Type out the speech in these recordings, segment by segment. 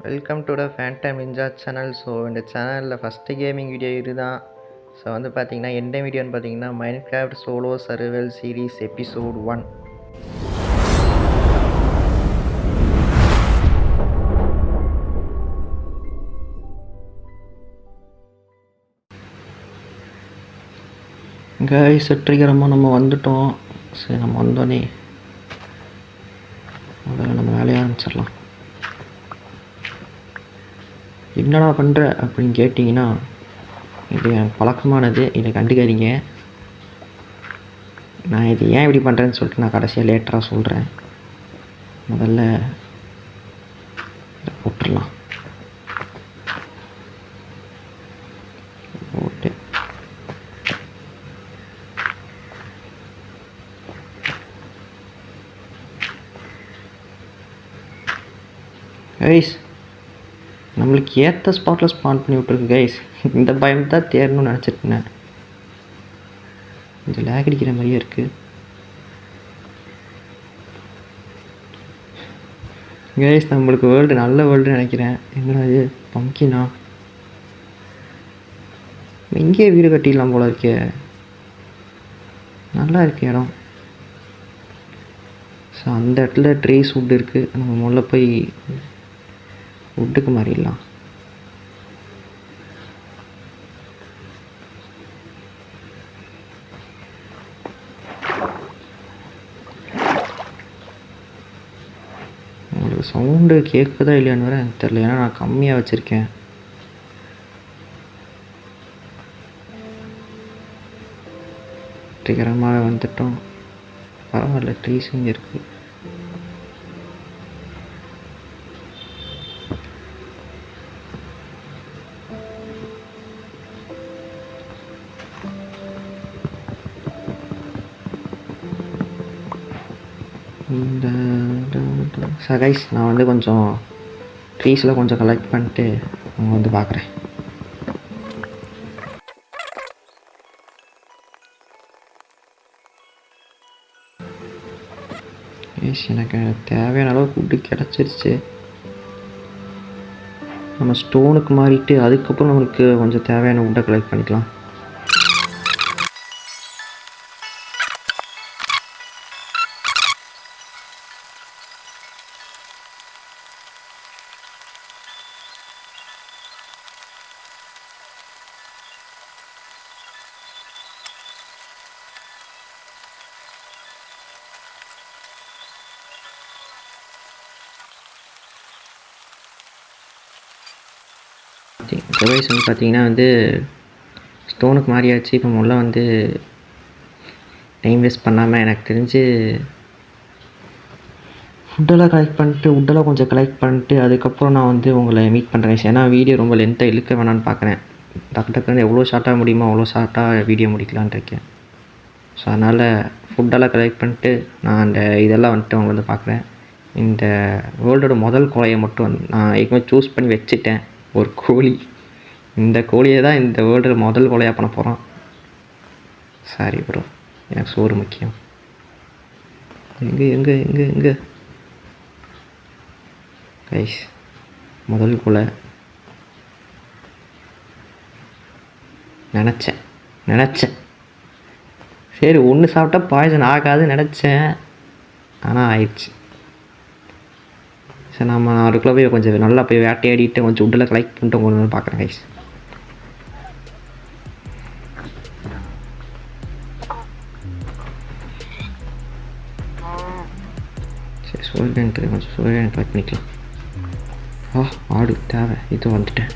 Welcome to the Phantom ninja channel. So இந்த சேனலில் first gaming video இதுதான். So வந்து பார்த்தீங்கன்னா எந்த வீடியோன்னு பார்த்தீங்கன்னா Minecraft solo survival series episode 1. Guys வெற்றிகரமாக நம்ம வந்துட்டோம். சரி, நம்ம வந்தோடனே முதல்ல நம்ம வேலையை ஆரம்பிச்சிடலாம். என்னடா பண்ணுற அப்படின்னு கேட்டிங்கன்னா, இது எனக்கு பழக்கமானது, இதை கண்டுக்காதீங்க. நான் இது ஏன் இப்படி பண்ணுறேன்னு சொல்லிட்டு நான் கடைசியாக லேட்டராக சொல்கிறேன். முதல்ல இதை போட்டுடலாம். போட்டு கைஸ் நம்மளுக்கு ஏற்ற ஸ்பாட்டில் ஸ்பான் பண்ணி விட்ருக்கு கைஸ். இந்த பயம் தான் தேரணும்னு நினச்சிருக்கேன். கொஞ்சம் லேக் அடிக்கிற மாதிரியே இருக்குது கைஸ். நம்மளுக்கு வேர்ல்டு நல்ல வேர்ல்டுன்னு நினைக்கிறேன். என்னடா இது பம்கினா, இங்கேயே வீடு கட்டிடலாம் போல இருக்கே. நல்லா இருக்கு இடம். ஸோ அந்த இடத்துல ட்ரேஸ் வுட் இருக்குது. நம்ம முதல்ல போய் வுட்டுக்கு மாறிடலாம். உங்களுக்கு சவுண்டு கேட்குதா இல்லையான்னு வேறு எனக்கு தெரில, ஏன்னா நான் கம்மியாக வச்சுருக்கேன். வெற்றிகரமாக வந்துட்டோம். பரவாயில்ல, ட்ரீஸ் இங்கே இருக்குது. இந்த கைஸ் நான் வந்து கொஞ்சம் ட்ரீஸில் கொஞ்சம் கலெக்ட் பண்ணிட்டு அவங்க வந்து பார்க்குறேன். எனக்கு தேவையான அளவு ஃபுட்டு கிடச்சிருச்சு. நம்ம ஸ்டோனுக்கு மாறிட்டு அதுக்கப்புறம் நம்மளுக்கு கொஞ்சம் தேவையான ஃபுட்டை கலெக்ட் பண்ணிக்கலாம். டிவைஸ் வந்து பார்த்திங்கன்னா வந்து ஸ்டோனுக்கு மாறியாச்சு. இப்போ முதல்ல வந்து டைம் வேஸ்ட் பண்ணாமல் எனக்கு தெரிஞ்சு ஃபுட்டெல்லாம் கொஞ்சம் கலெக்ட் பண்ணிட்டு அதுக்கப்புறம் நான் வந்து உங்களை மீட் பண்ணுறேன். ஏன்னா வீடியோ ரொம்ப லென்த்தாக இழுக்க வேணான்னு பார்க்குறேன். டக்குன்னு எவ்வளோ ஷார்ட்டாக முடியுமோ அவ்வளோ ஷார்ட்டாக வீடியோ முடிக்கலான்னு இருக்கேன். ஸோ அதனால் ஃபுட்டெல்லாம் கலெக்ட் பண்ணிட்டு நான் அந்த இதெல்லாம் வந்துட்டு உங்களை வந்து பார்க்குறேன். இந்த வேர்ல்டோட முதல் கோழையை மட்டும் நான் ஏற்கனவே சூஸ் பண்ணி வச்சுட்டேன், ஒரு கோழி. இந்த கோழியை தான் இந்த வேர்ல்டில் முதல் கோழியாக பண்ண போகிறோம். சாரி ப்ரோ, எனக்கு சோறு முக்கியம். எங்கே கைஸ், முதல் கோழை நினச்சேன். சரி, ஒன்று சாப்பிட்டா பாய்சன் ஆகாதுன்னு நினச்சேன், ஆனால் ஆயிடுச்சு. சரி, நம்ம அதுக்குள்ளே போய் கொஞ்சம் நல்லா போய் வேட்டையாடிட்டு கொஞ்சம் உட்டில் கலெக்ட் பண்ணிட்டு உங்களுக்கு பார்க்குறேன் கைஸ். சரி, சூரியன் கொஞ்சம் சூரியன் கலெக்ட் பண்ணிக்கலாம். ஆடு தேவை, இது வந்துட்டேன்.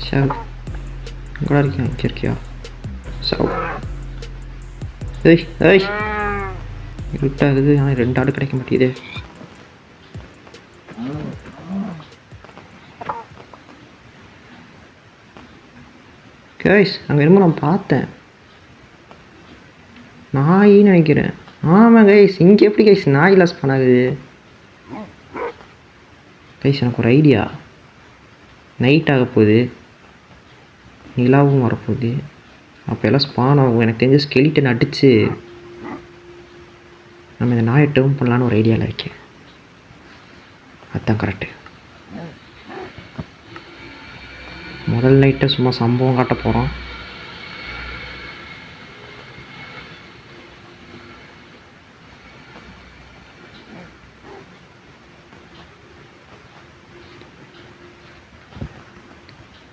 சார் எங்கடா இருக்கியா? இங்கே இருக்கியா? சார் இருட்டாகுது, ஆனால் 2 ஆடு கிடைக்க மாட்டேங்குது. கைஸ் அங்கே என்னமோ நான் பார்த்தேன், நாயின்னு நினைக்கிறேன். ஆமாம் கைஸ், இங்கே எப்படி கைஸ் நாய் லாஸ் பண்ணாகுது? கைஸ் எனக்கு ஒரு ஐடியா. நைட் ஆக போகுது, நிலாவும் வரப்போகுது, அப்போ எல்லாம் ஸ்பான் ஆகும். எனக்கு தெரிஞ்ச ஸ்கெலிட்டன் அடித்து நம்ம இந்த நாயை டேர்ம் பண்ணலான்னு ஒரு ஐடியாவில் இருக்கேன். அதுதான் கரெக்டு. முதல் நைட்டை சும்மா சம்பவம் காட்ட போகிறோம்.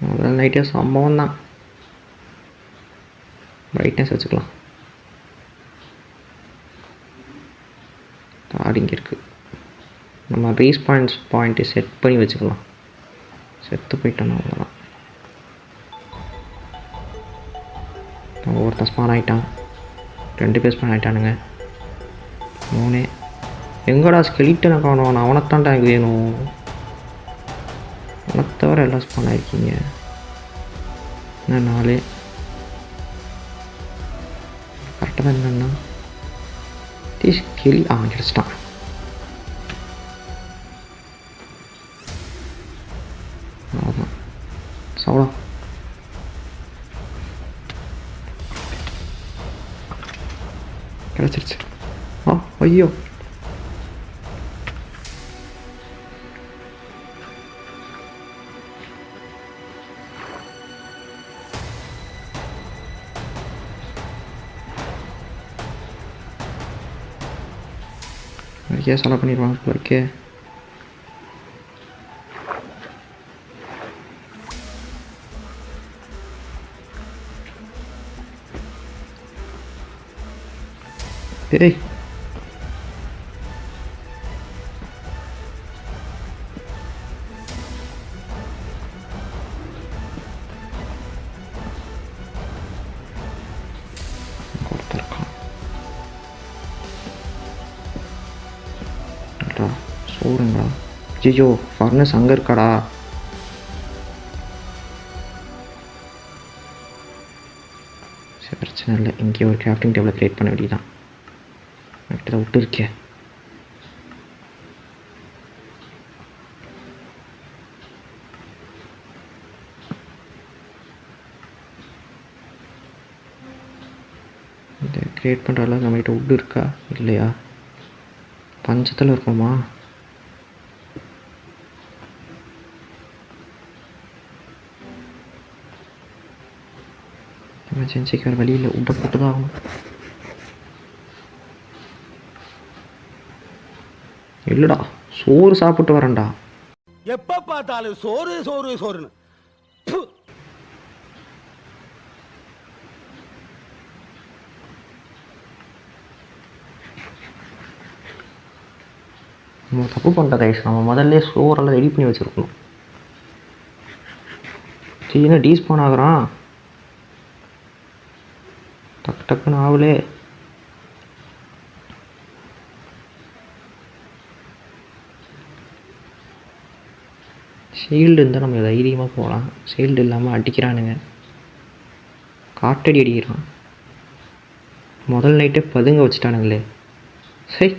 முதல் நைட்டே சம்பவம் தான். பிரைட்னஸ் வச்சுக்கலாம். கார்டு இங்கே இருக்குது. நம்ம பாயிண்ட்டு செட் பண்ணி வச்சுக்கலாம். செத்து போயிட்டோன்னா அவ்வளோதான். ஒருத்தன் ஸ்பான் ஆகிட்டான். 2 பேர் ஸ்பான் ஆகிட்டானுங்க. 3 எங்கடா ஸ்கெலிட்டனை காணும்? நான் அவனைத்தான்டா எனக்கு வேணும். அவனை தவிர எல்லாம் ஸ்பான் ஆகிருக்கீங்க. என்ன 4 கரெக்டாக தான். என்னென்னா ஸ்கெலி கிடச்சிட்டான். அவ்வளோதான். சவளா கிடச்சிருச்சு. ஐயோ நிறைய செலவு பண்ணிடுவாங்க போல இருக்கே. ஏய் சோறுங்களா? ஐயோ ஃபர்னஸ் அங்கே இருக்காடா. சரி பிரச்சனை இல்லை. இங்கே ஒரு கிராஃப்டிங் டேபிளை க்ரியேட் பண்ண வேண்டியதான். கரெக்டாக விட்டு இருக்கே. இந்த க்ரியேட் பண்ணுற அளவுக்கு நம்மகிட்ட உட்டு இருக்கா இல்லையா? பஞ்சத்தில் இருக்கோமா? எமர்ஜென்சிக்கு வேறு வழியில் உட்டை போட்டு தான் ஆகணும். இல்லைடா சோறு சாப்பிட்டு வரேன்டா. எப்போ பார்த்தாலும் சோறு சோறு சோறுன்னு. நம்ம தப்பு பண்ணுற ரைஸ். நம்ம முதல்ல சோறெல்லாம் ரெடி பண்ணி வச்சுருக்கணும். சீனா டீஸ்பான் ஆகுறான். டக்கு டக்குன்னு ஆகலே. ஷீல்டு இருந்தால் நம்ம தைரியமாக போகலாம். ஷீல்டு இல்லாமல் அடிக்கிறானுங்க. காட்டடி அடிக்கிறான். முதல் நைட்டே பதுங்க வச்சுட்டானுங்களே. சரி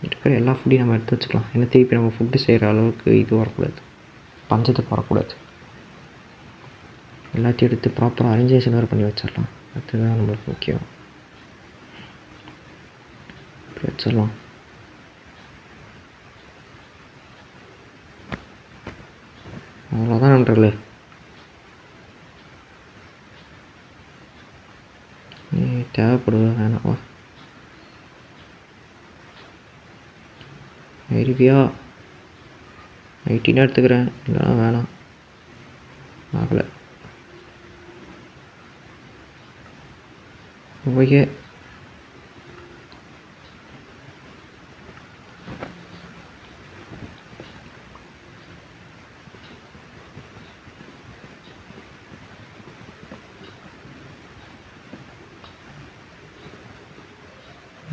இருக்கிற எல்லா ஃபுட்டையும் நம்ம எடுத்து வச்சுக்கலாம். ஏன்னா திருப்பி நம்ம ஃபுட்டு செய்கிற அளவுக்கு இது வரக்கூடாது. பஞ்சத்துக்கு வரக்கூடாது. எல்லாத்தையும் எடுத்து ப்ராப்பராக அரேஞ்சேஷன் வேறு பண்ணி வச்சிடலாம். அதுதான் நம்மளுக்கு முக்கியம். இப்படி வச்சிடலாம். அவ்வளோதான் நண்பர்களே. தேவைப்படுவா வேணாவா? ஐரிவியா 18 எடுத்துக்கிறேன். இல்லைனா வேணாம். ஆகலை. ஓகே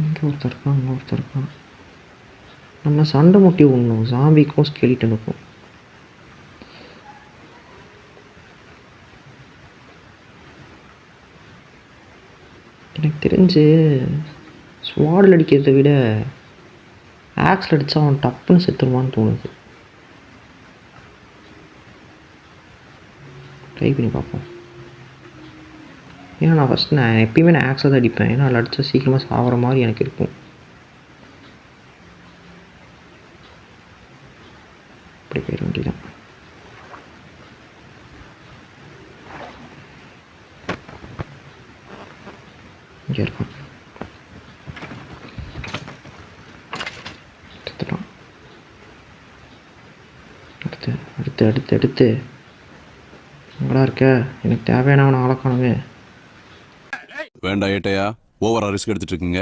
இங்கே ஒருத்தர் இருக்கான். அங்கே ஒருத்தர் இருக்கான். நம்ம சண்டை முட்டி விடணும் ஜாம்பிக்கும் ஸ்கெலிட்டனுக்கும். எனக்கு தெரிஞ்சு ஸ்வாடில் அடிக்கிறத விட ஆக்ஸில் அடித்தா அவன் டப்புன்னு செத்துருவான்னு தோணுது. ட்ரை பண்ணி பார்ப்போம். ஏன்னா நான் எப்பயுமே ஆக்ஸாக தான் அடிப்பேன். ஏன்னா அதில் அடித்தா சீக்கிரமாக சாகிற மாதிரி எனக்கு இருக்கும். அப்படி போயிட வேண்டியதான். இங்கே இருக்கான். எடுத்துட்டான். அடுத்து எங்கடா இருக்க? எனக்கு தேவையான ஆளை காணுமே. வேண்டாம் ஏட்டையா, ஓவரா ரிஸ்க் எடுத்துட்டு இருக்கீங்க.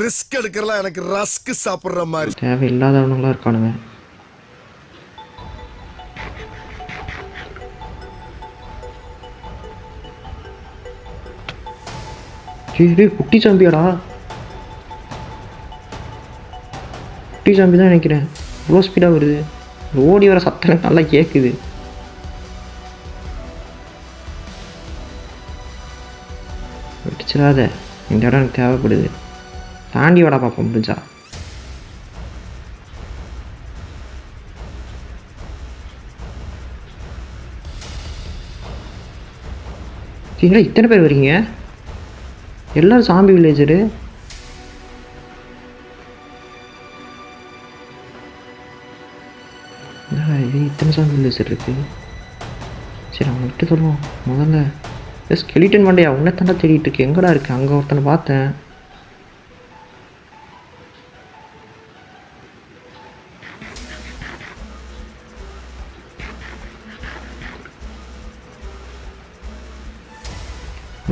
ரிஸ்க் எடுக்கிறலாம் எனக்கு ரஸ்க் சாப்பிடுற மாதிரி. தேவையில்லாதவனுங்களா இருக்கானுங்க. குட்டி சாம்பியாடா? குட்டி சாம்பி தான் நினைக்கிறேன். இவ்வளோ ஸ்பீடாக வருது. ஓடி வர சத்தம் எனக்கு நல்லா கேட்குது. வெடிச்சிடாத, இந்த இடம் எனக்கு தேவைப்படுது. தாண்டி வாடா பார்ப்போம் முடிஞ்சா. சரிங்களா, இத்தனை பேர் வரீங்க? எல்லோரும் சாம்பி வில்லேஜரு. இது இத்தனை சாம்பி வில்லேஜர் இருக்குது. சரி அவனை விட்டு சொல்லுவோம் முதல்ல. ஸ்கெலிட்டன் மண்டையா உன்னை தாண்டா தேடிட்டு இருக்கு. எங்கடா இருக்கு? அங்கே ஒருத்தனை பார்த்தேன்.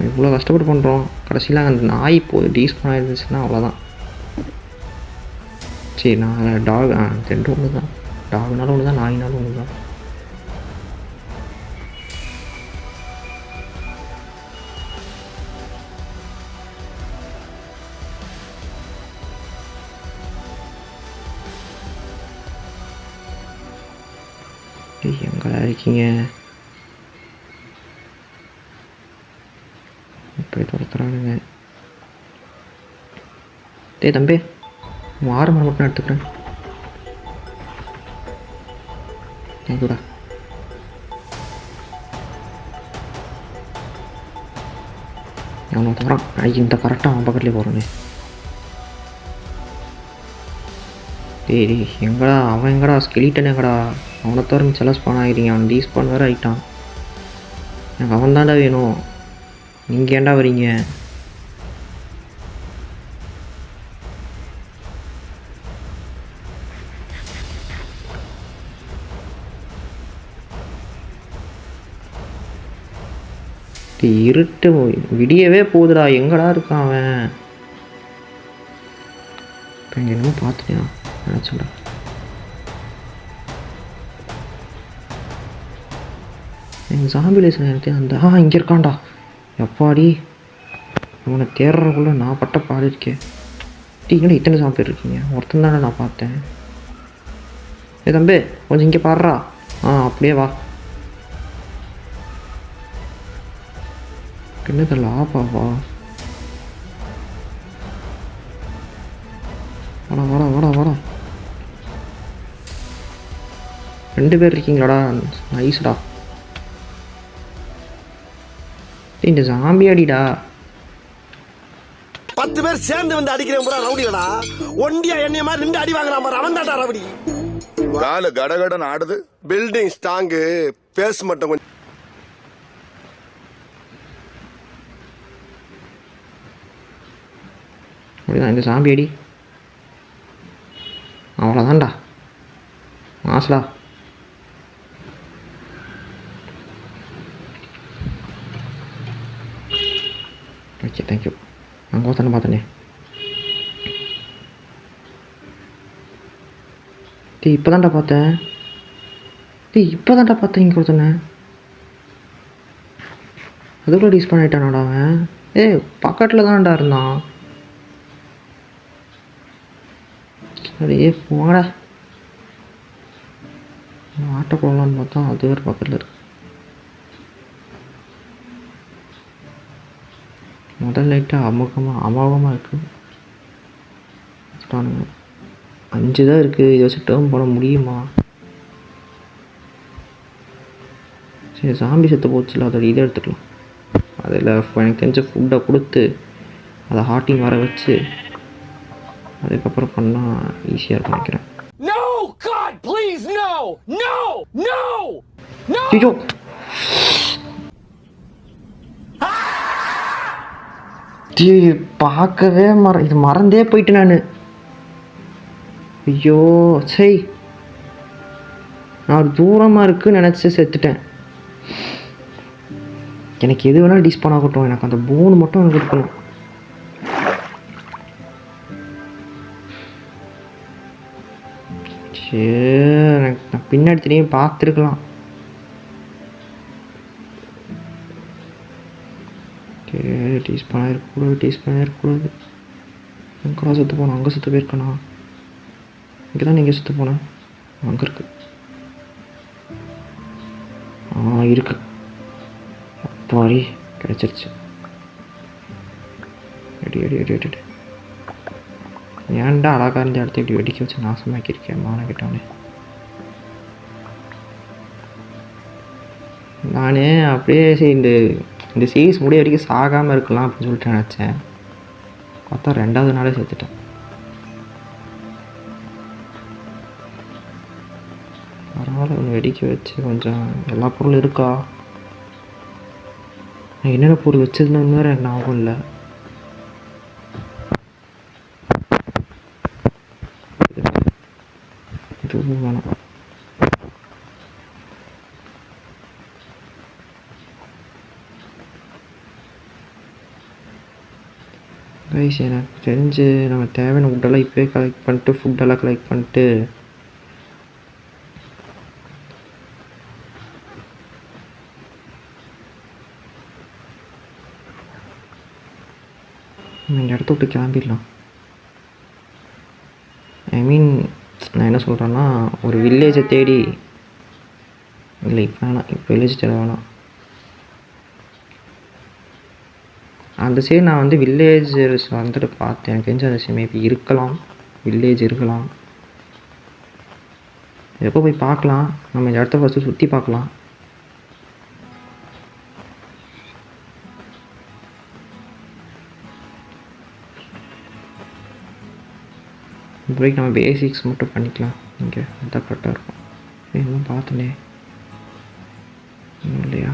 இவ்வளோ கஷ்டப்பட்டு பண்ணுறோம், கடைசியில் அந்த நாய் டீஸ்பான் ஆகிருந்துச்சுன்னா அவ்வளோதான். சரி நான் டாக் ரெண்டு ஒன்று தான். டாக்னாலும் ஒன்று தான், நாயினாலும் ஒன்று தான். எங்கடா இருக்கீங்க? இப்படி துரத்துறானுங்க. டேய் தம்பி, ஆரம்பம் மட்டும் எடுத்துக்கிறேன். தேங்க்யூடா. அவனை தவறான். இந்த கரெக்டாக அவன் பக்கத்துலேயே போகிறானே. டேய் எங்கடா அவன்? எங்கடா ஸ்கெலிட்டன்? எங்கடா அவனை தவிர மிச்சம் ஸ்பான் ஆகிட்டீங்க. அவன் டீஸ்பான் வேறு ஆகிட்டான். எனக்கு அவன் தாண்டா வேணும். நீங்கள் ஏன்டா வரீங்க? இருட்டு விடியவே போகுதுடா. எங்கடா இருக்கான் அவன்? இப்போ இங்கே என்னமோ பார்த்துட்டியா நினச்சேன்டா. எங்கள் சாம்பிலேஷன் எனக்கு அந்த இங்கே இருக்கான்டா. எப்பாடி அவனை தேடுறக்குள்ள நான் பட்ட பாடு இருக்கேன். டீங்கன்னா இத்தனை சாம்பி இருக்கீங்க. ஒருத்தன் தானே நான் பார்த்தேன். தம்பி கொஞ்சம் இங்கே பாடுறா. அப்படியே வா. என்னதில்ல ஆப்பாவா? வாடா. ரெண்டு பேர் இருக்கீங்களாடா? நைஸ்டா. இந்த ஜாம்பி அடிடா. 10 பேர் சேர்ந்து வந்து அடிக்கிறேன் பூரா ரவுடிடா. ஒண்டியா என்னைய மாதிரி 2 அடி வாங்குறான் பாரு, அவன் தான்டா ரவுடி. கால கடகடன் ஆடுது. பில்டிங் ஸ்ட்ராங்கு, பேஸ் மட்டும் கொஞ்சம். அப்படிதான் இந்த சாம்பி அடி. அவ்வளோதான்டா. மாசலா. Okay thank you. அங்கே ஒருத்தனை பார்த்தனே. இப்போ தான்டா பார்த்தேன். இங்கே ஒருத்தனை. அதுக்குள்ள டிஸ்பான் ஆகிட்டானாடா அவன். பக்கத்தில் தான்டா இருந்தான். அப்படியே போங்கடா. ஆட்டோ போடலான்னு பார்த்தா அது வேறு பக்கத்தில் இருக்கு. முதல் லைட்டாக அமோகமாக இருக்குது. 5 தான் இருக்குது. இதை வச்சு டேர்ம் போட முடியுமா? சரி சாம்பி செத்து போச்சுல, அதோட இதை எடுத்துக்கலாம். அதில் எனக்கு தெரிஞ்ச ஃபுட்டை கொடுத்து அதை ஹார்ட்டிங் வர வச்சு அதுக்கப்புறம் பண்ணால் ஈஸியாக இருக்கும் நினைக்கிறேன். No, God, please, no, no, no, no. ஐயோ பார்க்கவே இது மறந்தே போயிட்டு நான். ஐயோ சரி, நான் தூரமாக இருக்குன்னு நினச்சி செத்துட்டேன். எனக்கு எது வேணாலும் டிஸ்பான் ஆகட்டும், எனக்கு அந்த போன் மட்டும் எனக்கு இருக்கணும். சரி, எனக்கு நான் பின்னாடி திரும்பி பார்த்துருக்கலாம். டீஸ்பான் ஆகிருக்கக்கூடாது, டீஸ்பான் ஆகிருக்கக்கூடாது. எங்கடா சுற்று போனோம்? அங்கே சுற்று போயிருக்கண்ணா. இங்கே தான் நீங்கள் சுற்று போனேன். அங்கே இருக்கு. இருக்கு. அப்பாடி கிடச்சிருச்சு. அடி அடி அடி அடி. ஏன்டா அழகாக இருந்த இடத்த இப்படி வெடிக்க வச்சு நாசமாக்கியிருக்கேன் மான கிட்டவனே. நான் அப்படியே சரி இந்த சீரீஸ் முடிய வரைக்கும் சாகாமல் இருக்கலாம் அப்படின்னு சொல்லிட்டு நினச்சேன். பார்த்தா 2வது நாளே செத்துட்டேன். பரவாயில்ல, ஒன்று வெடிக்க வச்சு கொஞ்சம் எல்லா பொருளும் இருக்கா? நான் என்னென்ன பொருள் வச்சதுன்னு வேறு எனக்கு ஞாபகம் இல்லை. இதுவும் வேணாம். கைஸ், எனக்கு தெரிஞ்சு நம்ம தேவையான ஃபுட்டெல்லாம் இப்போயே கலெக்ட் பண்ணிட்டு ஃபுட்டெல்லாம் கலெக்ட் பண்ணிட்டு இந்த இடத்த விட்டு கிளம்பிடலாம். ஐ மீன் நான் என்ன சொல்கிறேன்னா, ஒரு வில்லேஜை தேடி இல்லை, இப்போ வேணாம், இப்போ வில்லேஜ் தேட வேணாம். அந்த சைடு நான் வந்து வில்லேஜஸ் வந்துட்டு பார்த்தேன். எனக்கு தெரிஞ்ச அந்த சைடு மேபி இருக்கலாம், வில்லேஜ் இருக்கலாம். எப்போ போய் பார்க்கலாம்? நம்ம இந்த இடத்த ஃபஸ்ட்டு சுற்றி பார்க்கலாம். இப்போதைக்கு நம்ம பேசிக்ஸ் மட்டும் பண்ணிக்கலாம். இங்கே அதுதான் கரெக்டாக இருக்கும். இன்னும் பார்த்தனே இல்லையா?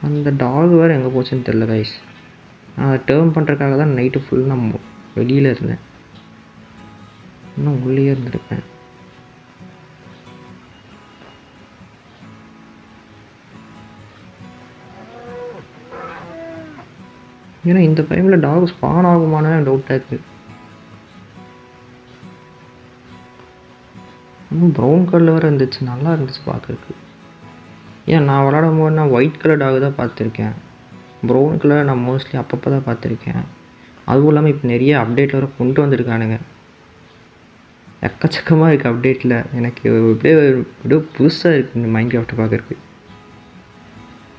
அந்த டாக் வேறு எங்கே போச்சுன்னு தெரில கைஸ். நான் அதை டேர்ம் பண்ணுறதுக்காக தான் நைட்டு ஃபுல் நான் வெளியில் இருந்தேன். இன்னும் உள்ளே இருந்திருப்பேன். ஏன்னா இந்த டைமில் டாக் ஸ்பான் ஆகுமானே டவுட்டாக இருக்குது. இன்னும் ப்ரௌன் கலரில் வேறு இருந்துச்சு, நல்லா இருந்துச்சு பார்க்குறதுக்கு. ஏன் நான் விளாடும் போது நான் ஒயிட் கலர் டாக் தான் பார்த்துருக்கேன். ப்ரௌன் கலர் நான் மோஸ்ட்லி அப்பப்போ தான் பார்த்துருக்கேன். அதுவும் இல்லாமல் இப்போ நிறைய அப்டேட் வேறு கொண்டு வந்திருக்கானுங்க. எக்கச்சக்கமாக இருக்குது அப்டேட்டில். எனக்கு எப்படியோ புதுசாக இருக்குது இந்த மைண்ட் கிராஃப்ட் பார்க்குறதுக்கு.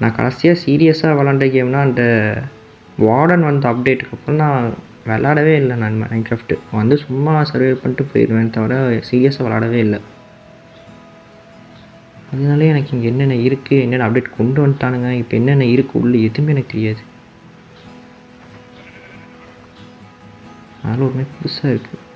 நான் கடைசியாக சீரியஸாக விளாண்ட கேம்னால் அந்த வார்டன் வந்த அப்டேட்டுக்கு அப்புறம் நான் விளாடவே இல்லை. நான் மைண்ட் கிராஃப்ட்டு வந்து சும்மா சர்வே பண்ணிட்டு போயிடுவேன் தவிர சீரியஸாக விளாடவே இல்லை. அதனாலே எனக்கு இங்கே என்னென்ன இருக்குது, என்னென்ன அப்டேட் கொண்டு வந்துட்டானுங்க, இப்போ என்னென்ன இருக்குது உள்ளே எதுவுமே எனக்கு தெரியாது. அதனால் ஒரு மாதிரி புதுசாக இருக்குது.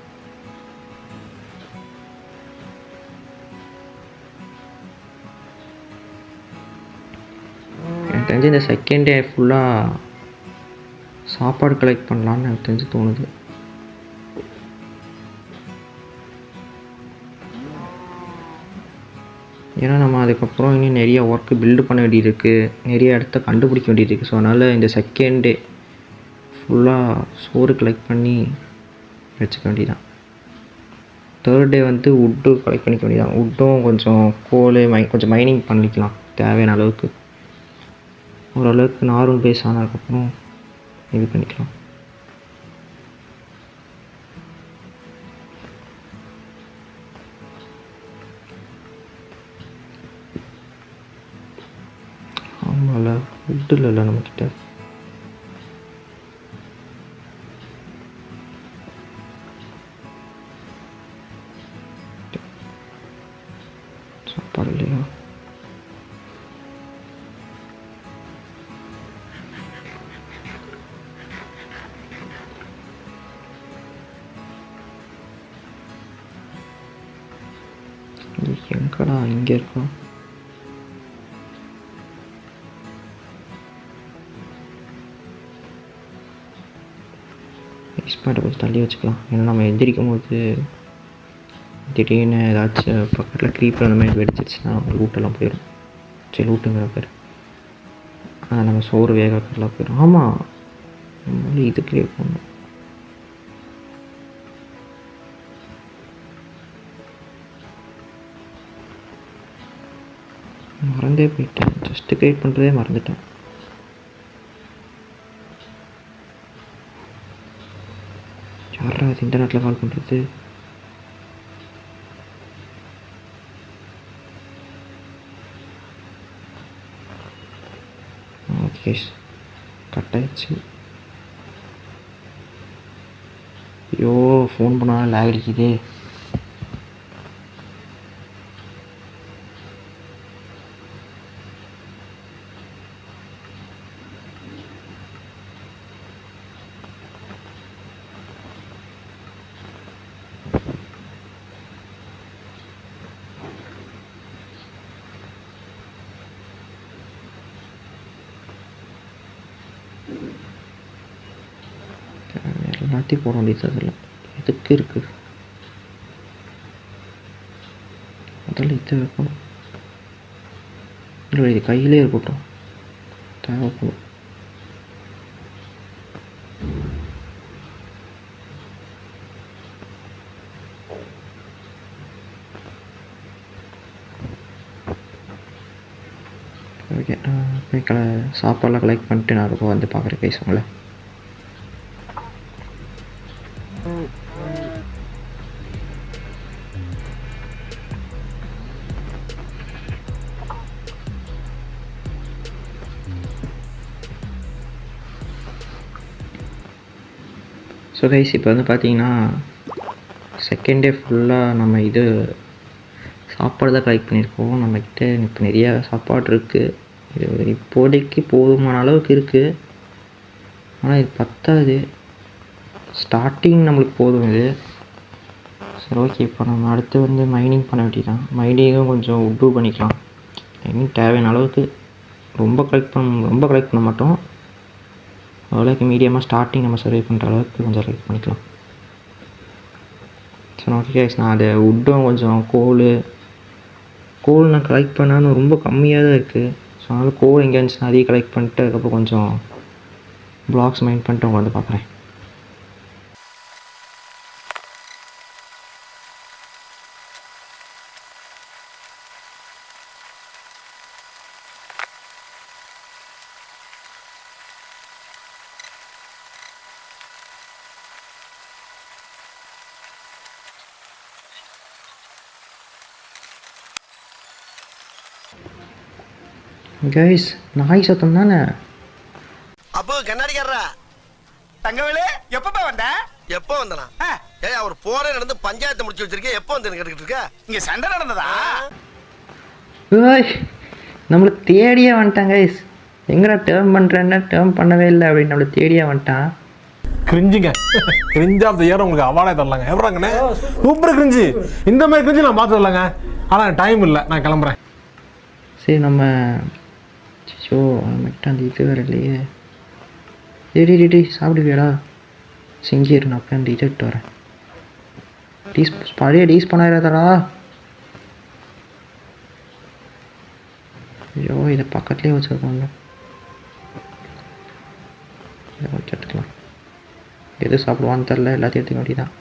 எனக்கு தெரிஞ்சு இந்த செகண்ட் டே ஃபுல்லாக சாப்பாடு கலெக்ட் பண்ணலான்னு எனக்கு தெரிஞ்சு தோணுது. ஏன்னா நம்ம அதுக்கப்புறம் இன்னும் நிறைய ஒர்க்கு பில்டு பண்ண வேண்டியது இருக்குது, நிறைய இடத்த கண்டுபிடிக்க வேண்டியது இருக்குது. ஸோ அதனால் இந்த செகண்ட் டே ஃபுல்லாக சோறு கலெக்ட் பண்ணி வச்சுக்க வேண்டியதான். தேர்ட் டே வந்து வுட்டு கலெக்ட் பண்ணிக்க வேண்டியதான். வுட்டும் கொஞ்சம் கோல் கொஞ்சம் மைனிங் பண்ணிக்கலாம் தேவையான அளவுக்கு. ஓரளவுக்கு நார்மல் பேஸ் ஆனதுக்கப்புறம் இது பண்ணிக்கலாம். ஆமாம்ல, வுட்டு இல்லைல்ல நம்மக்கிட்ட. சாப்பாடு இல்லையா? எங்கடா இங்கே இருக்கோம்? எக்ஸ்பேர்ட்டை கொஞ்சம் தள்ளி வச்சுக்கலாம். ஏன்னா நம்ம எந்திரிக்கும் போது திடீர்னு ஏதாச்சும் பக்கத்தில் க்ரீப்பர் அந்த மாதிரி வெடிச்சிருச்சுன்னா லூட்டெல்லாம் போயிடும். சரி லூட்டுங்கிற பேர் நம்ம சோறு வேகலாம் போயிடும். ஆமாம், நம்மளே இதுக்குள்ளே போகணும். மறந்தே போயிட்டேன். ஜஸ்ட்டு கிரியேட் பண்ணுறதே மறந்துட்டேன். யாரா அது இன்டர்நெட்டில் கால் பண்ணுறது? ஓகே, கட் ஆயிடுச்சு. ஐயோ, ஃபோன் பண்ணால் லேக் அடிக்குதே. எல்லாத்தையும் போட வேண்டியது அதில் எதுக்கு இருக்குது? அதில் இது வைக்கணும். இல்லை, இது கையிலே இருக்கட்டும், தேவைப்படும். ஓகே, போய் சாப்பாடெலாம் கலெக்ட் பண்ணிட்டு நான் ரொம்ப வந்து பார்க்குறேன் பேசுவாங்களே. ஸோ கைஸ், இப்போ வந்து பார்த்தீங்கன்னா செகண்ட் டே ஃபுல்லாக நம்ம இது சாப்பாடு தான் கலெக்ட் பண்ணியிருக்கோம். நம்மக்கிட்ட இப்போ நிறையா சாப்பாடு இருக்குது. இது இப்போதைக்கு போதுமான அளவுக்கு இருக்குது. ஆனால் இது பத்தாது. ஸ்டார்டிங் நம்மளுக்கு போதும் இது. சரி, ஓகே. இப்போ நம்ம அடுத்து வந்து மைனிங் பண்ண வேண்டியதான். மைனிங்கும் கொஞ்சம் இம்ப்ரூவ் பண்ணிக்கலாம். மைனிங் தேவையான அளவுக்கு ரொம்ப கலெக்ட் பண்ண மாட்டோம். அவ்வளோக்கு மீடியமாக ஸ்டார்டிங் நம்ம சர்வை பண்ணுற அளவுக்கு கொஞ்சம் கலெக்ட் பண்ணிக்கலாம். ஸோ ஓகே, நான் அதை உட்டும் கொஞ்சம் கோல் நான் கலெக்ட் பண்ணான்னு ரொம்ப கம்மியாக தான் இருக்குது. ஸோ அதனால் கோல் எங்கே இருந்துச்சுன்னா அதையும் கலெக்ட் பண்ணிட்டு அதுக்கப்புறம் கொஞ்சம் பிளாக்ஸ் மைண்ட் பண்ணிட்டு அவங்க வந்து பார்க்குறேன். கைஸ், நாய் சத்தம் தானே? அப்போ கண்ணாடிக்காரரா தங்கவேலு, எப்பப்பா வந்த? எப்போ வந்தனா? ஏய், அவர் போரே நடந்து பஞ்சாயத்து முடிச்சு வச்சிருக்கேன். எப்போ வந்து கேட்டுக்கிட்டு இருக்க? இங்க சண்டை நடந்ததா? ஏய், நம்மளுக்கு தேடியே வந்துட்டான் கைஸ். எங்கடா டேர்ம் பண்ணுறேன்னா டேர்ம் பண்ணவே இல்லை அப்படின்னு நம்மளை தேடியே வந்துட்டான். கிரிஞ்சுங்க, கிரிஞ்ச் ஆஃப் த இயர் உங்களுக்கு அவார்டே தரலாங்க. எவ்வளோங்கண்ணே, சூப்பர் கிரிஞ்சு. இந்த மாதிரி கிரிஞ்சு நான் பார்த்து வரலாங்க. ஆனால் டைம் இல்லை, நான் கிளம்புறேன். சரி, நம்ம ஷோ நம்மகிட்ட அந்த இது வேறு இல்லையே. டே சாப்பிடுவியாடா? செஞ்சிரு, நான் போய் அந்த இதை விட்டு வரேன். பழைய டீஸ் பண்ணாயிராதடா. ஐயோ, இதை பக்கத்துலேயே வச்சுருக்கோங்க. இதை வச்சு எடுத்துக்கலாம். எது சாப்பிடுவான்னு தெரில, எல்லாத்தையும் எடுத்துக்க வேண்டியதான்.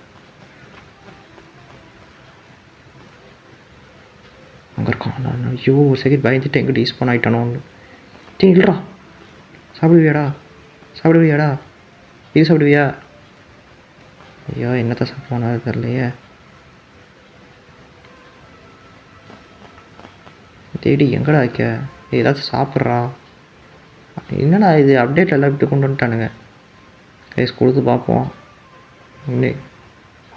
அங்கே இருக்கான். நான் ஐயோ ஒரு செகண்ட் பயந்துட்டு எங்கே டீஸ் பண்ண ஆகிட்டானோன்னு. இல்லைடா, சாப்பிடுவியாடா? இது சாப்பிடுவியா? ஐயோ, என்னத்தை சாப்பிடுவானா தெரிலையே. தேடி எங்கடா வைக்க? ஏதாச்சும் சாப்பிட்றா? என்னடா இது அப்டேட் எல்லாம் இப்படி கொண்டு வந்துட்டானுங்க. கைஸ், கொடுத்து பார்ப்போம். 1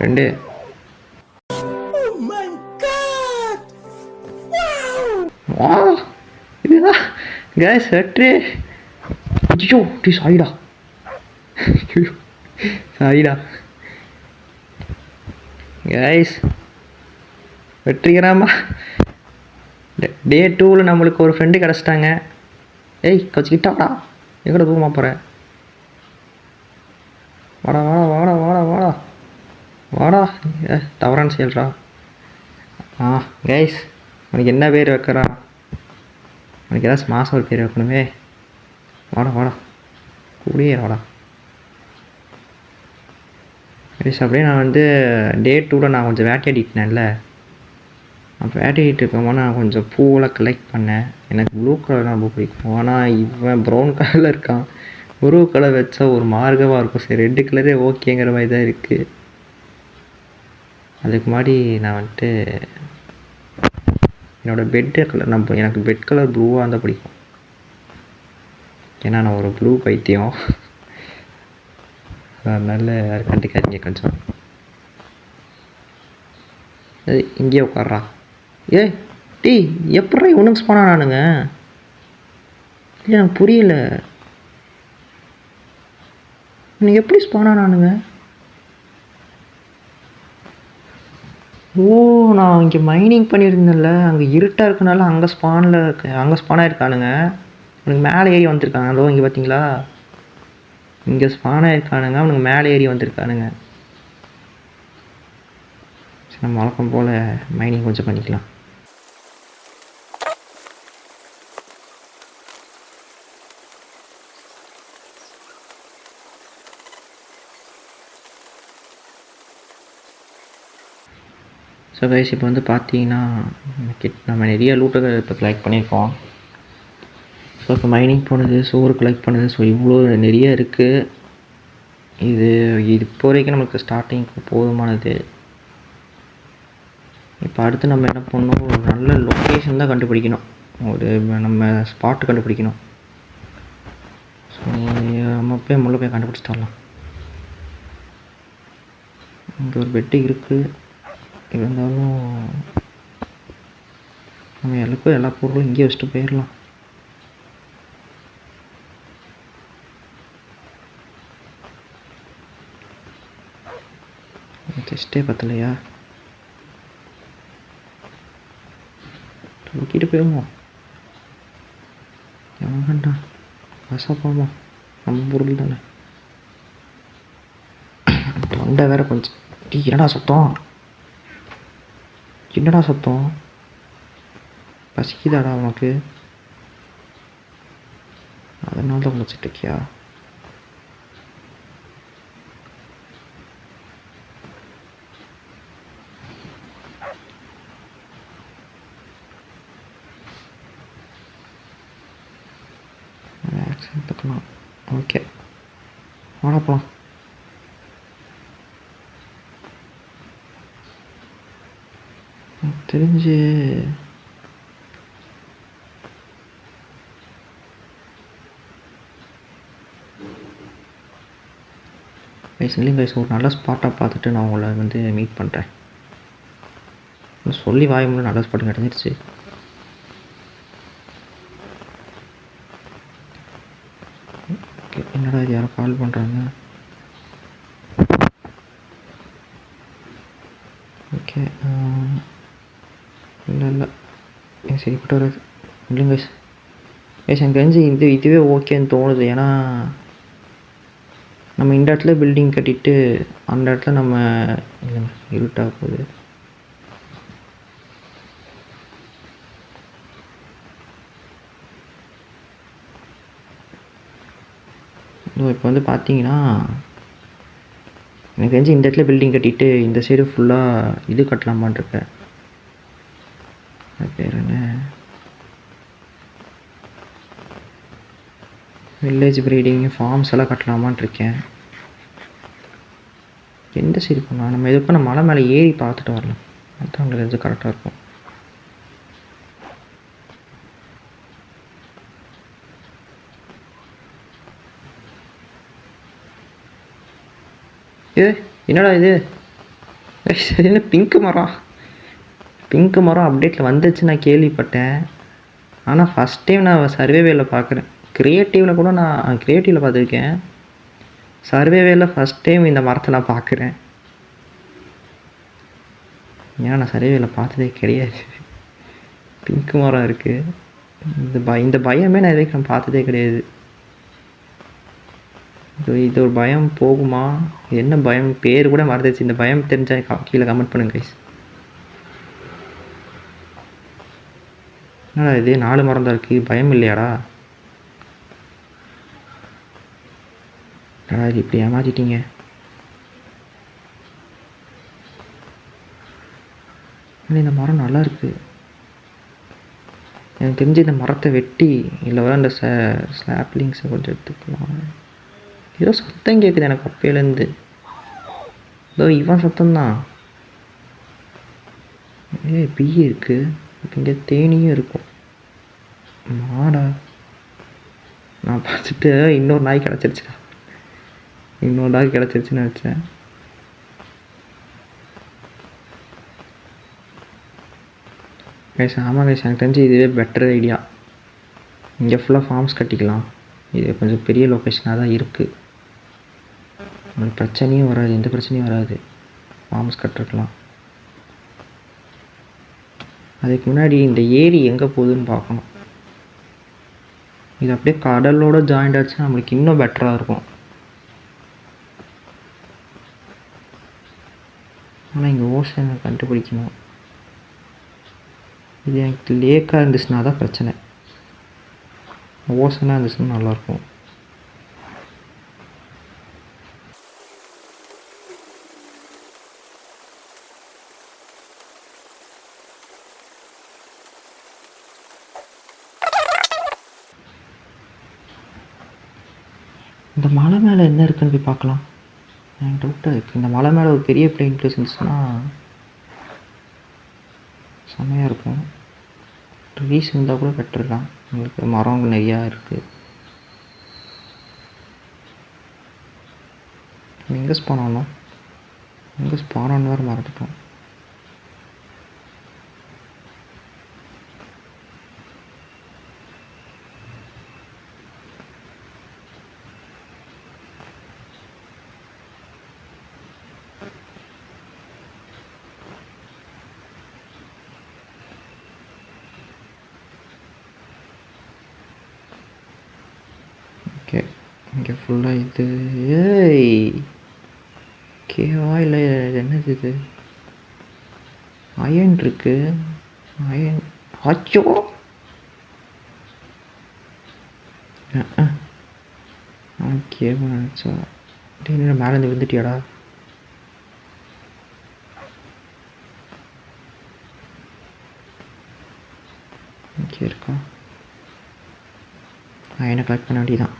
2. வா, இதுதான் கேஸ் வெட்ரு. ஐயோ, சாரிடா. கேஸ் வெற்றிகரமாக டே 2ல் நம்மளுக்கு ஒரு ஃப்ரெண்டு கிடச்சிட்டாங்க. ஏய் கொஞ்சம் கிட்ட வாடா, எங்கட தூரமாக போகிறேன். வாடா வாடா வாடா வாடா வாடா வாடா. தவறான செயல்றா. கைஸ், உனக்கு என்ன பேர் வைக்கிறா? உனக்கு ஏதாச்சும் மாதம் ஒரு பேர் வைக்கணுமே. வாடா வாடா, கூடியே வாடா. கைஸ், அப்படியே நான் வந்து டே 2ல் நான் கொஞ்சம் வேட்டையாடிட்டேன்ல. அப்போ வேட்டையாடிட்டு இருக்கோமா நான் கொஞ்சம் பூவெல்லாம் கலெக்ட் பண்ணேன். எனக்கு ப்ளூ கலர் ரொம்ப பிடிக்கும். ஆனால் இவன் ப்ரௌன் கலரில் இருக்கான். ப்ளூ கலர் வச்சா ஒரு மார்க்கமாக இருக்கும். சரி, ரெட்டு கலரே ஓகேங்கிற மாதிரி தான் இருக்குது. அதுக்கு முன்னாடி நான் வந்துட்டு என்னோடய பெட்டு கலர் எனக்கு பெட் கலர் ப்ளூவாக இருந்தால் பிடிக்கும். ஏன்னா நான் ஒரு ப்ளூ பைத்தியம். அதனால கண்டுக்காதீங்க கொஞ்சம். இங்கேயே உட்கார்றா. டீ எப்படி ஒன்றும் ஸ்பானா நானுங்க? இல்லை, எனக்கு புரியல. நீங்கள் எப்படி ஸ்பானா நானுங்க? நான் இங்கே மைனிங் பண்ணியிருந்தேன்ல, அங்கே இருட்டாக இருக்கனால அங்கே ஸ்பானாக இருக்கானுங்க. அவனுக்கு மேலே ஏறி வந்திருக்காங்க. அதோ இங்கே பார்த்தீங்களா, இங்கே ஸ்பானாக இருக்கானுங்க. அவனுக்கு மேலே ஏறி வந்திருக்கானுங்க. சரி, நம்ம வழக்கம் போல் மைனிங் கொஞ்சம் பண்ணிக்கலாம். ஸோ கைஸ், இப்போ வந்து பார்த்தீங்கன்னா நம்ம நிறைய லூட்டை இப்போ கலெக்ட் பண்ணியிருக்கோம். ஸோ இப்போ மைனிங் போனது, சோறு கலெக்ட் பண்ணது, ஸோ இவ்வளோ நிறைய இருக்குது. இது இப்போ வரைக்கும் நமக்கு ஸ்டார்டிங்க்கு போதுமானது. இப்போ அடுத்து நம்ம என்ன பண்ணணும், ஒரு நல்ல லொக்கேஷன் தான் கண்டுபிடிக்கணும். நம்ம ஸ்பாட்டு கண்டுபிடிக்கணும். ஸோ நம்ம போய் போய் கண்டுபிடிச்சிட்டு வரலாம். இங்கே ஒரு பெட்டு இருக்குது. இருந்தாலும் நம்ம எல்லா பொருளும் இங்கேயே வச்சுட்டு போயிடலாம். டெஸ்ட்டே பத்தலையா? தூக்கிட்டு போயிடுவோம். எவன்டா பசா போவோம், நம்ம பொருள் தானே. தொண்டை வேற கொஞ்சம். என்னடா சத்தம்? என்னடா சத்தம்? பசிக்குதாடா உனக்கு? அதனால தான் முடிச்சிட்டு இருக்கியா? எடுத்துக்கலாம். ஓகே, வாடா போகலாம். தெரிஞ்சு இல்லைங்க கைஸ், ஒரு நல்ல ஸ்பாட்டாக பார்த்துட்டு நான் உங்களை வந்து மீட் பண்ணுறேன். சொல்லி வாய் மூலம் நல்ல ஸ்பாட்டு கிடச்சிருச்சு. ஓகே, என்னடா இது, யாரோ கால் பண்ணுறாங்க. ஓகே, இல்லை சரிப்பட்டு வராது. இல்லைங்க கைஸ், எனக்கு தெரிஞ்சு இதுவே ஓகேன்னு தோணுது. ஏன்னா நம்ம இந்த இடத்துல பில்டிங் கட்டிட்டு அந்த இடத்துல நம்ம இருட்டாக போகுது. இப்போ வந்து பார்த்தீங்கன்னா எனக்கு தெரிஞ்சு இந்த இடத்துல பில்டிங் கட்டிட்டு இந்த சைடு ஃபுல்லாக இது கட்டலாமான் இருக்கேன். அது பேர் என்ன, வில்லேஜ் ப்ரீடிங் ஃபார்ம்ஸ் எல்லாம் கட்டலாமான் இருக்கேன். எந்த சைடு போனால் நம்ம எதுக்கு நம்ம மலை மேலே ஏறி பார்த்துட்டு வரலாம். அதுதான் உங்களுக்கு தெரிஞ்சு கரெக்டாக இருக்கும். என்னடா இது, என்ன பிங்க் மரம் அப்டேட்டில் வந்துச்சு நான் கேள்விப்பட்டேன். ஆனால் ஃபஸ்ட் டைம் நான் சர்வேவேல பார்க்குறேன். க்ரியேட்டிவில் கூட நான் க்ரியேட்டிவில் பார்த்துருக்கேன். சர்வேவேல ஃபஸ்ட் டைம் இந்த மரத்தை நான் பார்க்குறேன். ஏன்னா நான் சர்வேல பார்த்ததே கிடையாது. பிங்க் மரம் இருக்குது. இந்த பயமே நான் இதுவரைக்கும் நான் பார்த்ததே கிடையாது. இது ஒரு பயம் போகுமா? இது என்ன பயம்? பேர் கூட மறந்துச்சு. இந்த பயம் தெரிஞ்சால் கீழே கமெண்ட் பண்ணுங்க கைஸ். என்னடா இது 4 மரம் தான் இருக்குது, பயம் இல்லையாடா? இது இப்படி ஏமாற்றிட்டீங்க. இந்த மரம் நல்லா இருக்கு. எனக்கு தெரிஞ்சு இந்த மரத்தை வெட்டி இல்லை வர அந்த ஸ்லாப்லிங்ஸை கொஞ்சம் எடுத்துக்கலாம். ஏதோ சத்தம் கேட்குது எனக்கு அப்பையிலேருந்து. ஏதோ இவன் சத்தம்தான். பீ இருக்குது. இப்போ இங்கே தேனியும் இருக்கும். மாடா நான் பார்த்துட்டு இன்னொரு நாய் கிடச்சிருச்சுடா. இன்னொரு நாய் கிடச்சிருச்சுன்னு நினச்சேன். கைஸ் ஆமாம் கைஸ், எனக்கு தெரிஞ்சு இதுவே பெட்டர் ஐடியா. இங்கே ஃபுல்லாக ஃபார்ம்ஸ் கட்டிக்கலாம். இது கொஞ்சம் பெரிய லொக்கேஷனாக தான் இருக்குது. உங்களுக்கு பிரச்சனையும் வராது, எந்த பிரச்சனையும் வராது. ஃபார்ம்ஸ் கட்டிருக்கலாம். அதுக்கு முன்னாடி இந்த ஏரி எங்கே போகுதுன்னு பார்க்கணும். இது அப்படியே கடலோட ஜாயிண்ட் ஆச்சுன்னா நம்மளுக்கு இன்னும் பெட்டராக இருக்கும். ஆனால் இங்கே ஓஷனை கண்டுபிடிக்கணும். இது எனக்கு லேக்காக இருந்துச்சுன்னா தான் பிரச்சனை. ஓஷனாக இருந்துச்சுன்னா நல்லாயிருக்கும். இந்த மலை மேலே என்ன இருக்குன்னு போய் பார்க்கலாம். எனக்கு டவுட்டாக இருக்குது. இந்த மலை மேலே ஒரு பெரிய பிளெயின் பிளேஸ் இருந்துச்சுன்னா செம்மையாக இருக்கும். ட்ரீஸ் இருந்தால் கூட பெட்டர் தான். உங்களுக்கு மரம் நிறையா இருக்குது. எங்கே ஸ்பான் ஆகணும்? எங்கே ஸ்பான் ஆகணும் வேறு மறந்துட்டோம். ஓகே, இங்கே ஃபுல்லாக இது கேவா இல்லை என்னது இது? அயன் இருக்கு. அயன் ஆச்சோ. கேவா நினச்சா என்ன மேலேருந்து விழுந்துட்டியாடா? இங்கே இருக்கா? அயனை கலெக்ட் பண்ண வேண்டியதான்.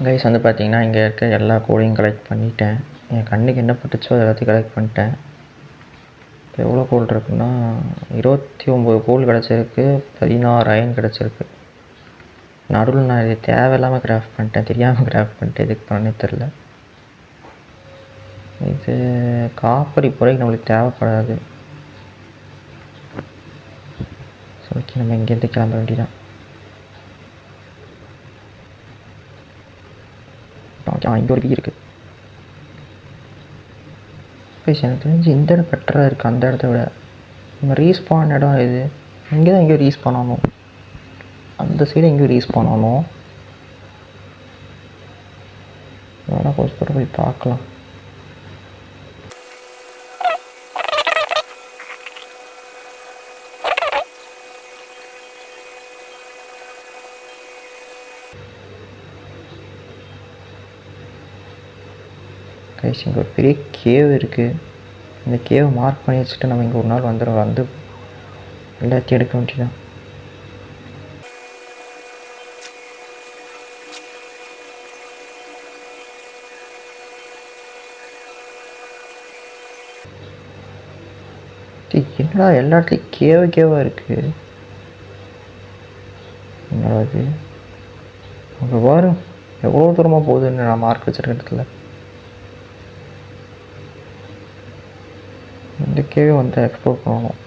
கைஸ் வந்து பார்த்தீங்கன்னா இங்கே இருக்க எல்லா கோடையும் கலெக்ட் பண்ணிட்டேன். என் கண்ணுக்கு என்ன பட்டுச்சோ அது எல்லாத்தையும் கலெக்ட் பண்ணிட்டேன். இப்போ எவ்வளோ கோல் இருக்குன்னா 29 கோல் கிடச்சிருக்கு, 16 அயன் கிடச்சிருக்கு. நடுவில் நான் இது தேவையில்லாமல் கிராஃப்ட் பண்ணிட்டேன், தெரியாமல் கிராஃப்ட் பண்ணிட்டேன். எதுக்கு பண்ணே தெரில. இது காப்பர் இப்போதைக்கு நம்மளுக்கு தேவைப்படாது. ஸோ ஓகே, நம்ம இங்கேருந்து கிளம்ப வேண்டியதான். இங்கே ஒரு பீ இருக்குது. ப்ளீஸ் எனக்கு தெரிஞ்சு இந்த இடம் பெட்டராக இருக்குது அந்த இடத்த விட. நம்ம ரீஸ்பான் இடம் இது. இங்கே தான் எங்கேயோ ரீஸ்பான் ஆகணும். அந்த சைடு எங்கேயோ ரீஸ்பான் ஆகணும். வேணால் கொஞ்சம் கூட போய் பார்க்கலாம். கைஸ் இங்கே ஒரு பெரிய கேவ் இருக்குது. இந்த கேவை மார்க் பண்ணி வச்சுட்டு நம்ம இங்கே ஒரு நாள் வந்து எல்லாத்தையும் எடுக்க வேண்டியதான். என்னடா எல்லா இடத்துலையும் கேவாக இருக்குது. என்னடா அது அங்கே பாரு எவ்வளோ தூரமாக போகுதுன்னு நான் மார்க் வச்சுருக்க இடத்துல. இந்த கேவை வந்து எக்ஸ்ப்ளோர் பண்ணணும்.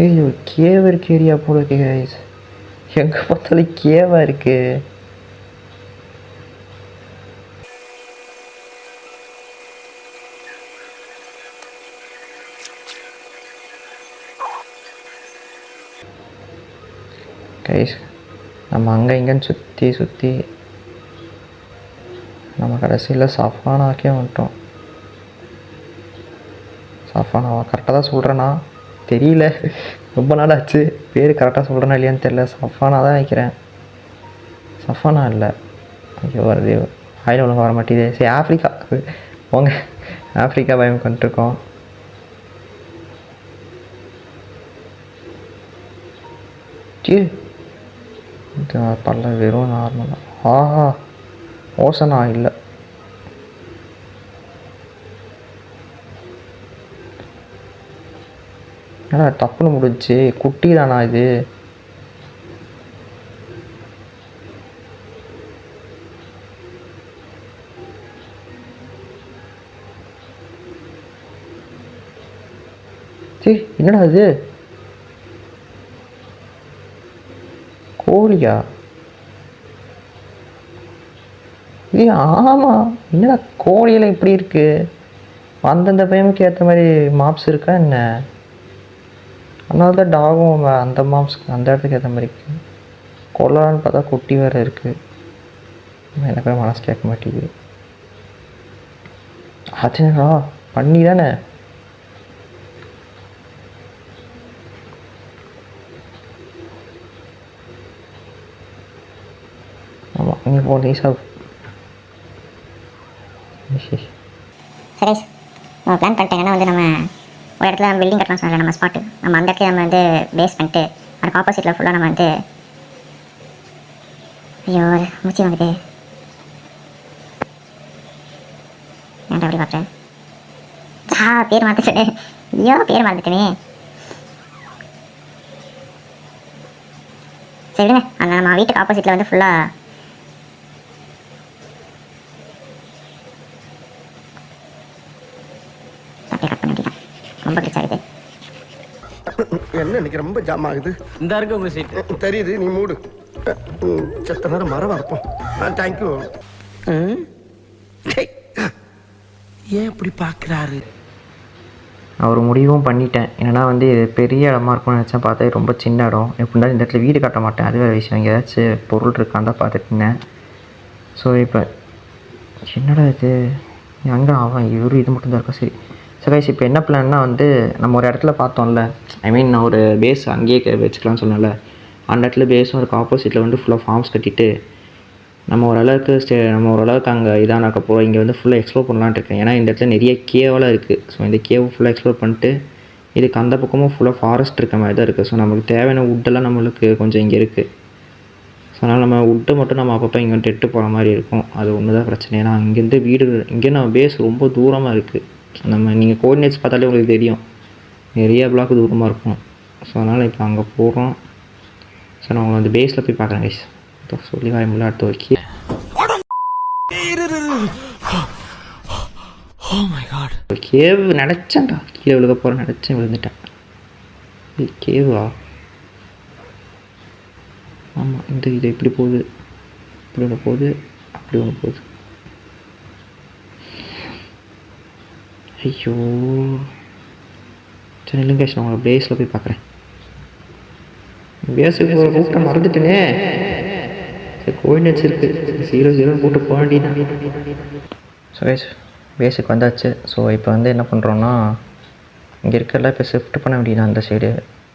ஏய் ஒரு கேவ் இருக்க ஏரியா போல இருக்கு கைஸ். எங்கே பார்த்தாலும் கேவாக இருக்கு. கைஸ் நம்ம அங்கே இங்கேன்னு சுற்றி நம்ம கடைசியில் சஃபானாக்கே வந்துட்டோம். சஃபானாவா கரெக்டாக தான் சொல்கிறேன்னா தெரியல, ரொம்ப நாள் ஆச்சு. பேர் கரெக்டாக சொல்கிறேன்னா இல்லையான்னு தெரியல. சஃபானா தான் நினைக்கிறேன். சஃபானா இல்லை, ஐயோ வருது ஆயில் ஒழுங்காக வர மாட்டேங்குது. சரி ஆஃப்ரிக்கா போங்க, ஆஃப்ரிக்கா பயம் பண்ணிட்டுருக்கோம். பல்ல வெறும் நார்மலாக. ஆஹா ஓசனா இல்லை. ஏன்னா தப்புன்னு முடிஞ்சிச்சு. குட்டி தானா இது? சரி என்னடா இது? கோழியா? ஏ ஆமாம், என்னடா கோழியெல்லாம் இப்படி இருக்குது? அந்தந்த பையனுக்கு ஏற்ற மாதிரி மாப்ஸ் இருக்கா என்ன? அதனால தான் டாகும் அந்த மாப்ஸ்க்கு அந்த இடத்துக்கு ஏற்ற மாதிரி இருக்குது. கொள்ளலான்னு பார்த்தா குட்டி வேறு இருக்குது. எனக்கு மனசு கேட்க மாட்டேங்குது. அதுங்களா பண்ணி தானே? ஆமாம் நீ போ, நீ சாப்பிடு. சரி நம்ம பிளான் பண்ணிட்டேங்கன்னா வந்து நம்ம ஒரு இடத்துல நம்ம பில்டிங் கட்டணும் சொன்னால நம்ம ஸ்பாட்டு. நம்ம அந்த இடத்துல நம்ம வந்து பேஸ் பண்ணிட்டு அதுக்கு ஆப்போசிட்டில் ஃபுல்லாக நம்ம வந்து ஐயோ மூச்சு வாங்குது. ஏன்டா அப்படி பார்க்குறேன்? பேர் மாற்றிட்டேன். ஐயோ பேர் மாற்றிட்டேனே. சரி விடுங்க, அந்த நம்ம வீட்டுக்கு ஆப்போசிட்டில் வந்து ஃபுல்லாக கட் பண்ண வேண்டியதான். ரொம்ப கிளிச் ஆகுது. என்ன இன்னைக்கு ரொம்ப ஜாம் ஆகுது. இந்த இருக்கு உங்க சீட் தெரியுது, நீ மூடு. செத்த நேரம் மரம் இருப்போம். தேங்க்யூ. ஏன் இப்படி பார்க்குறாரு? நான் ஒரு முடிவும் பண்ணிட்டேன். என்னென்னா வந்து இது பெரிய இடமா இருக்கும்னு நினச்சேன். பார்த்தா ரொம்ப சின்ன இடம். எப்படின்னா இந்த இடத்துல வீடு கட்ட மாட்டேன், அது வேறு விஷயம். ஏதாச்சும் பொருள் இருக்கான்னு தான் பார்த்துட்டு இருந்தேன். ஸோ இப்போ என்னடா இது அங்கே அவன் இவரு இது மட்டும்தான் இருக்கா? சரி கைஸ் இப்போ என்ன பிளான்னா வந்து நம்ம ஒரு இடத்துல பார்த்தோம்ல, ஐ மீன் நான் ஒரு பேஸ் அங்கேயே வச்சுக்கலாம்னு சொன்னேன்ல, அந்த இடத்துல பேஸும் அதுக்கு ஆப்போசிட்டில் வந்து ஃபுல்லாக ஃபார்ம்ஸ் கட்டிட்டு நம்ம ஓரளவுக்கு அங்கே இதானக்கப்போ இங்கே வந்து ஃபுல்லாக எக்ஸ்ப்ளோர் பண்ணலான்ட்டு இருக்கேன். ஏன்னா இந்த இடத்துல நிறைய கேவெல்லாம் இருக்குது. ஸோ இந்த கேவ் ஃபுல்லாக எக்ஸ்ப்ளோர் பண்ணிட்டு இதுக்கு அந்த பக்கமும் ஃபுல்லாக ஃபாரஸ்ட் இருக்க மாதிரி தான் இருக்குது. ஸோ நமக்கு தேவையான வுட்டெல்லாம் நம்மளுக்கு கொஞ்சம் இங்கே இருக்குது. ஸோ அதனால் நம்ம வுட்டை மட்டும் நம்ம அப்பப்போ இங்கே வந்துட்டு எட்டு போகிற மாதிரி இருக்கும். அது ஒன்று தான் பிரச்சனை. ஏன்னா இங்கேருந்து வீடு இங்கே நம்ம பேஸ் ரொம்ப தூரமாக இருக்குது. நம்ம நீங்கள் கோஆர்டினேட்ஸ் பார்த்தாலே உங்களுக்கு தெரியும், நிறைய பிளாக் தூரமாக இருக்கும். ஸோ அதனால் இப்போ அங்கே போகிறோம். ஸோ நான் உங்களை அந்த பேஸில் போய் பார்க்குறேன் கைஸ். சொல்லி வாய் முள்ள அடுத்து வைக்கி. கேவ் நினச்சேன்டா, கீழே விழுக போகிறேன் நினச்சேன், விழுந்துட்டேன். இது கேவா? ஆமாம், இது இப்படி போகுது, இப்படி ஒன்று போகுது, அப்படி ஒன்று போகுது. ஐயோ சரி இல்லைங்க, நான் உங்களை பேஸில் போய் பார்க்குறேன். பேஸுக்கு ரூட்டை மறந்துட்டேனே. சரி கோஆர்டினேட்ஸ் இருக்குது, 0 போட்டு போக வேண்டியதான். ஸோ பேஸுக்கு வந்தாச்சு. ஸோ இப்போ வந்து என்ன பண்ணுறோன்னா இங்கே இருக்கிறதெல்லாம் இப்போ ஷிஃப்ட் பண்ண வேண்டியதான் அந்த சைடு.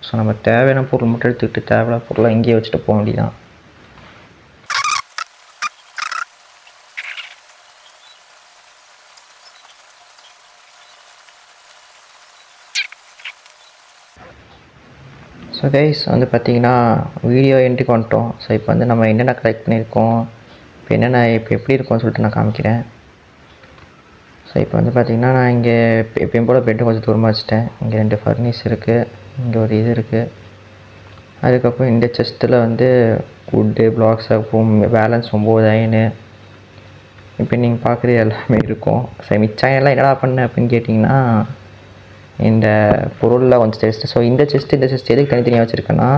ஸோ நம்ம தேவையான பொருள் மட்டும் எடுத்துக்கிட்டு தேவையான பொருளாக இங்கேயே வச்சுட்டு போக வேண்டியதான். ஸோ கைஸ் வந்து பார்த்திங்கன்னா வீடியோ எண்டுக்கு வந்துட்டோம். ஸோ இப்போ வந்து நம்ம என்னென்ன கலெக்ட் பண்ணியிருக்கோம், இப்போ என்னென்ன இப்போ எப்படி இருக்கும்னு சொல்லிட்டு நான் காமிக்கிறேன். ஸோ இப்போ வந்து பார்த்திங்கன்னா நான் இங்கே எப்பயும் போல் பெட்டு கொஞ்சம் தூரமாக வச்சுட்டேன். இங்கே 2 ஃபர்னிஸ் இருக்குது, இங்கே ஒரு இது இருக்குது. அதுக்கப்புறம் இந்த செஸ்ட்டில் வந்து வுட்டு பிளாக்ஸ் அப்புறம் பேலன்ஸ் 9 அயனு இப்போ நீங்கள் பார்க்குறது எல்லாமே இருக்கும். ஸோ மிச்சம் எல்லாம் என்னடா பண்ண அப்படின்னு கேட்டிங்கன்னா இந்த பொருளில் கொஞ்சம் செஸ்ட்டு. ஸோ இந்த செஸ்ட்டு எதுக்கு தனித்தனியாக வச்சுருக்கேன்னா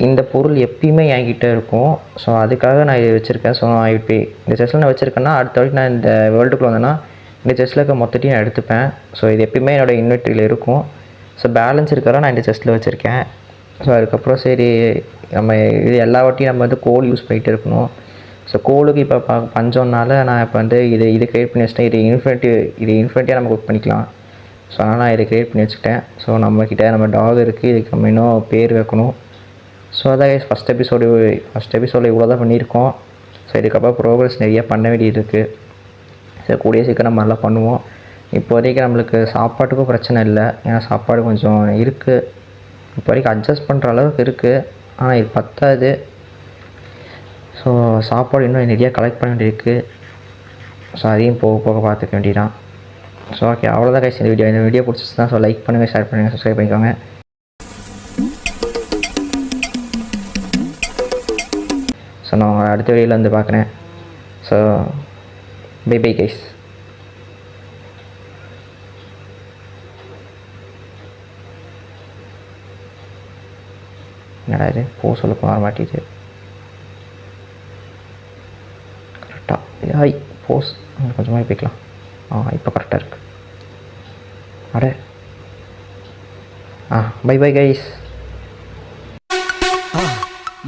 இந்த பொருள் எப்பயுமே என்கிட்ட இருக்கும். ஸோ அதுக்காக நான் இது வச்சுருக்கேன். ஸோ நான் இப்போ இந்த செஸ்ட்டில் நான் வச்சுருக்கேன்னா அடுத்த வாட்டி நான் இந்த வேர்ல்டுக்குள்ளே வந்தேன்னா இந்த செஸ்ட்டில் இருக்க மொத்தத்தையும் நான் எடுத்துப்பேன். ஸோ இது எப்பயுமே என்னோடய இன்வெர்ட்ரியில் இருக்கும். ஸோ பேலன்ஸ் இருக்கிறதா நான் இந்த செஸ்ட்டில் வச்சுருக்கேன். ஸோ அதுக்கப்புறம் சரி நம்ம இது எல்லா வாட்டியும் நம்ம வந்து கோல் யூஸ் பண்ணிகிட்டு இருக்கணும். ஸோ கோலுக்கு இப்போ பஞ்சம்னால நான் இப்போ வந்து இது க்ரியேட் பண்ணி வச்சிட்டேன். இது இன்ஃபினிட்டியாக நம்ம குக் பண்ணிக்கலாம். ஸோ அதனால் நான் இதை க்ரியேட் பண்ணி வச்சுக்கிட்டேன். ஸோ நம்மக்கிட்ட நம்ம டாக் இருக்குது, இதுக்கு நம்ம இன்னும் பேர் வைக்கணும். ஸோ அதான் ஃபஸ்ட் எபிசோடு இவ்வளோ தான் பண்ணியிருக்கோம். ஸோ இதுக்கப்புறம் ப்ரோக்ரஸ் நிறையா பண்ண வேண்டியது இருக்குது. ஸோ கூடிய சீக்கிரம் நம்ம நல்லா பண்ணுவோம். இப்போதைக்கு நம்மளுக்கு சாப்பாட்டுக்கும் பிரச்சனை இல்லை, ஏன்னா சாப்பாடு கொஞ்சம் இருக்குது. இப்போ வரைக்கும் அட்ஜஸ்ட் பண்ணுற அளவுக்கு இருக்குது, ஆனால் இது பத்தாது. ஸோ சாப்பாடு இன்னும் நிறையா கலெக்ட் பண்ண வேண்டியிருக்கு. ஸோ அதையும் போக போக பார்த்துக்க வேண்டியதான். ஸோ ஓகே, அவ்வளோதான் கைஸ் இந்த வீடியோ பிடிச்சிச்சுன்னா ஸோ லைக் பண்ணுங்கள், ஷேர் பண்ணுங்கள், சப்ஸ்கிரைப் பண்ணிக்கோங்க. ஸோ நான் அடுத்த வீடியோவில் வந்து பார்க்குறேன். So bye bye guys. என்னடா இது சொல்லுக்கு வர மாட்டேது கரெக்டாக. ஹாய் போஸ் கொஞ்சமாக போய்க்கலாம். இப்போ கரெக்டாக இருக்குது. Bye bye guys.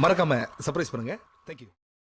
மறக்காம சர்ப்ரைஸ் பண்ணுங்க. தேங்க்யூ.